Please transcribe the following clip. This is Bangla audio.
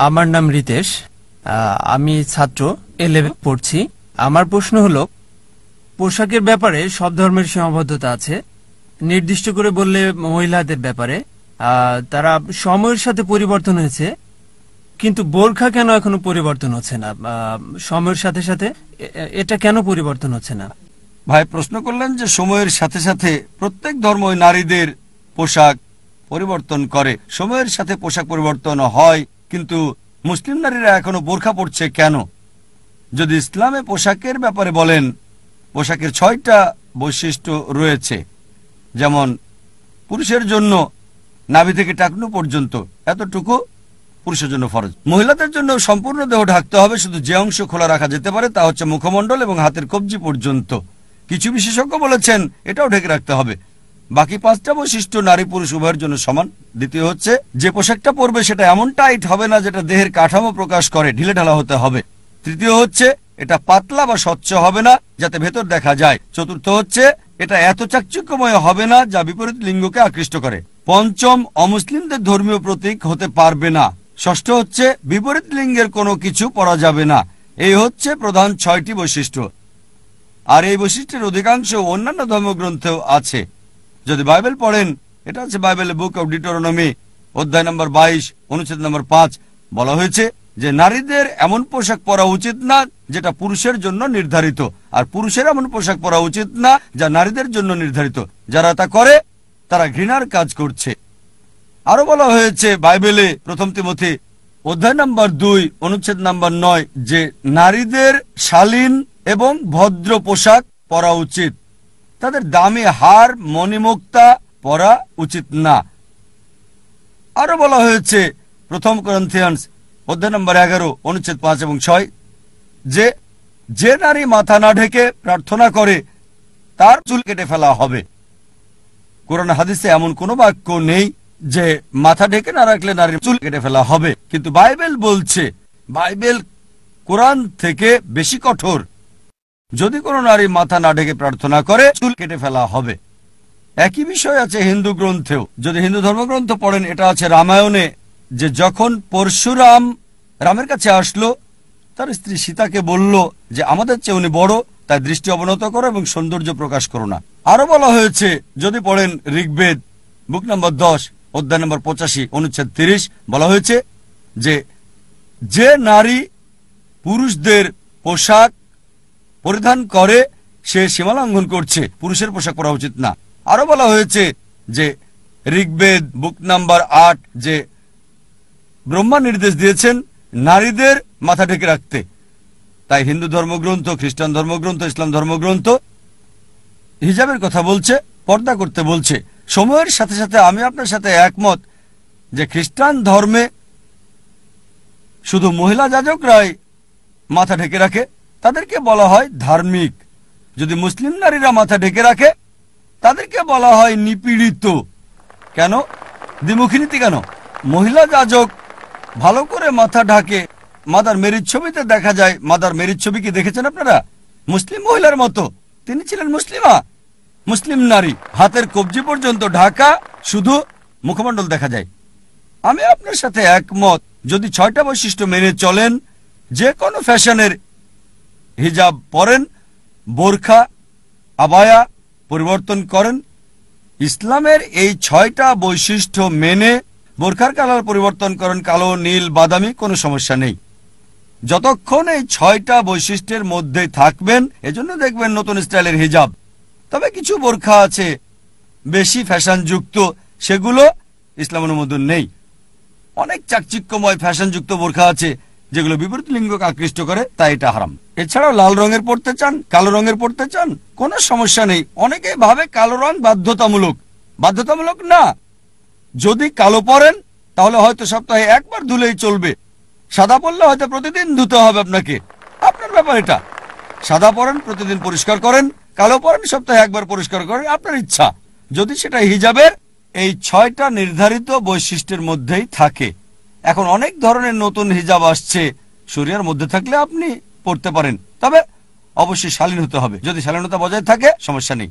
আমার নাম রিতেশ। আমি ছাত্র, A-level পড়ছি। আমার প্রশ্ন হলো, পোশাকের ব্যাপারে সব ধর্মের সীমাবদ্ধতা আছে। নির্দিষ্ট করে বললে মহিলাদের ব্যাপারে তারা সময়ের সাথে পরিবর্তন হয়েছে, কিন্তু বোরখা কেন এখনো পরিবর্তন হচ্ছে না? সময়ের সাথে সাথে এটা কেন পরিবর্তন হচ্ছে না? ভাই প্রশ্ন করলেন যে সময়ের সাথে সাথে প্রত্যেক ধর্মই নারীদের পোশাক পরিবর্তন করে। সময়ের সাথে পোশাক পরিবর্তন হয়, কিন্তু মুসলিম নারীরা এখনো বোরখা পরছে কেন? যদি ইসলামে পোশাকের ব্যাপারে বলেন, পোশাকের 6টা বৈশিষ্ট্য রয়েছে। যেমন পুরুষের জন্য নাভি থেকে টাকনু পর্যন্ত এতটুকু পুরুষের জন্য ফরজ। মহিলাদের জন্য সম্পূর্ণ দেহ ঢাকতে হবে, শুধু যে অংশ খোলা রাখা যেতে পারে তা হচ্ছে মুখমণ্ডল এবং হাতের কবজি পর্যন্ত। কিছু বিশেষজ্ঞ বলেছেন এটাও ঢেকে রাখতে হবে। বাকি 5টা বৈশিষ্ট্য নারী পুরুষ উভয়ের জন্য সমান। দ্বিতীয় হচ্ছে যে পোশাকটা পরবে সেটা এমন টাইট হবে না যেটা দেহের কাঠামো প্রকাশ করে, ঢিলে ঢালা হতে হবে। তৃতীয় হচ্ছে এটা পাতলা বা স্বচ্ছ হবে না যাতে ভেতর দেখা যায়। চতুর্থ হচ্ছে এটা এত চাকচিক্যময় হবে না যা বিপরীত লিঙ্গকে আকৃষ্ট করে। পঞ্চম, অমুসলিমদের ধর্মীয় প্রতীক হতে পারবে না। ষষ্ঠ হচ্ছে বিপরীত লিঙ্গের কোনো কিছু পরা যাবে না। এই হচ্ছে প্রধান 6টি বৈশিষ্ট্য। আর এই বৈশিষ্ট্যের অধিকাংশ অন্যান্য ধর্মগ্রন্থেও আছে। যদি বাইবেল পড়েন, এটা আছে বাইবেলের বুক অব ডিউটেরোনমি অধ্যায় নম্বর 22 অনুচ্ছেদ নম্বর 5। বলা হয়েছে যে নারীদের এমন পোশাক পরা উচিত না যেটা পুরুষের জন্য নির্ধারিত, আর পুরুষের এমন পোশাক পরা উচিত না যা নারীদের জন্য নির্ধারিত। যারা তা করে তারা ঘৃণার কাজ করছে। আরো বলা হয়েছে বাইবেলে প্রথম তিমথি অধ্যায় নম্বর 2 অনুচ্ছেদ নম্বর 9 যে নারীদের শালীন এবং ভদ্র পোশাক পরা উচিত। তাদের দামি হার মণিমুক্তা পরা উচিত না। আরো বলা হয়েছে প্রথম করিন্থিয়ান্স অধ্যায় নম্বর 11 অনুচ্ছেদ 5 এবং 6 যে যে নারী মাথা না ঢেকে প্রার্থনা করে তার চুল কেটে ফেলা হবে। কোরআন হাদিসে এমন কোনো বাক্য নেই যে মাথা ঢেকে না রাখলে নারীর চুল কেটে ফেলা হবে, কিন্তু বাইবেল বলছে, বাইবেল কোরআন থেকে বেশি কঠোর। যদি কোনো নারী মাথা না ঢেকে প্রার্থনা করে চুল কেটে ফেলা হবে। একই বিষয় আছে হিন্দু গ্রন্থেও। যদি হিন্দু ধর্মগ্রন্থ পড়েন, এটা আছে রামায়ণে যে যখন পরশুরাম রামের কাছে আসলো, তার স্ত্রী সীতাকে বলল যে আমাদের চেয়ে উনি বড়, তাই দৃষ্টি অবনত করো এবং সৌন্দর্য প্রকাশ করো না। আরো বলা হয়েছে যদি পড়েন ঋগ্বেদ বুক নম্বর 10 অধ্যায় নম্বর 85 অনুচ্ছেদ 30 বলা হয়েছে যে যে নারী পুরুষদের পোশাক পরিধান করে সে সীমালঙ্ঘন করছে, পুরুষের পোশাক পরা উচিত না। আরো বলা হয়েছে যে ঋগ্বেদ বুক নাম্বার 8 যে ব্রহ্মা নির্দেশ দিয়েছেন নারীদের মাথা ঢেকে রাখতে। তাই হিন্দু ধর্মগ্রন্থ, খ্রিস্টান ধর্মগ্রন্থ, ইসলাম ধর্মগ্রন্থ হিজাবের কথা বলছে, পর্দা করতে বলছে। সময়ের সাথে সাথে আমি আপনার সাথে একমত যে খ্রিস্টান ধর্মে শুধু মহিলা যাজকরাই মাথা ঢেকে রাখে, তাদেরকে বলা হয় ধার্মিক। যদি মুসলিম নারীরা মাথা ঢেকে রাখে তাদেরকে বলা হয় নিপীড়িত। কেন? দ্বিমুখী নীতি কেন? মহিলা যাজক ভালো করে মাথা ঢাকে, মাদার মেরির ছবিতে দেখা যায়। মাদার মেরির ছবি কি দেখেছেন আপনারা? মুসলিম মহিলার মতো, তিনি ছিলেন মুসলিমা, মুসলিম নারী, হাতের কবজি পর্যন্ত ঢাকা, শুধু মুখমণ্ডল দেখা যায়। আমি আপনার সাথে একমত, যদি 6টা বৈশিষ্ট্য মেনে চলেন, যে কোনো ফ্যাশনের হিজাব পরেন, বোরখা আবায়া পরিবর্তন করেন, ইসলামের এই 6টা বৈশিষ্ট্য মেনে বোরখার কালার পরিবর্তন করেন কালো, নীল, বাদামি, কোনো সমস্যা নেই, যতক্ষণ এই 6টা বৈশিষ্ট্যের মধ্যে থাকবেন। এজন্য দেখবেন নতুন স্টাইলের হিজাব। তবে কিছু বোরখা আছে বেশি ফ্যাশনযুক্ত, সেগুলো ইসলাম অনুমোদন নেই। অনেক চাকচিক্যময় ফ্যাশনযুক্ত বোরখা আছে যেগুলো বিপরীত লিঙ্গকে আকৃষ্ট করে, তাই এটা হারাম। এছাড়াও লাল রঙের পড়তে চান, কালো রঙের পড়তে চান, কোনো সমস্যা নেই। অনেকেই ভাবে কালো রং বাধ্যতামূলক। বাধ্যতামূলক না। যদি কালো পরেন তাহলে হয়তো সপ্তাহে একবার ধুলেই চলবে। সাদা পরলে হয়তো প্রতিদিন ধুতে হবে আপনাকে, আপনার ব্যাপার এটা। সাদা পরেন, প্রতিদিন পরিষ্কার করেন, কালো পরেন, সপ্তাহে একবার পরিষ্কার করেন, আপনার ইচ্ছা। যদি সেটা হিজাবের এই 6টা নির্ধারিত বৈশিষ্ট্যের মধ্যেই থাকে। এখন অনেক ধরনের নতুন হিজাব আসছে, শরিয়ার মধ্যে থাকলে আপনি পড়তে পারেন, তবে অবশ্যই শালীন হতে হবে। যদি শালীনতা বজায় থাকে সমস্যা নেই।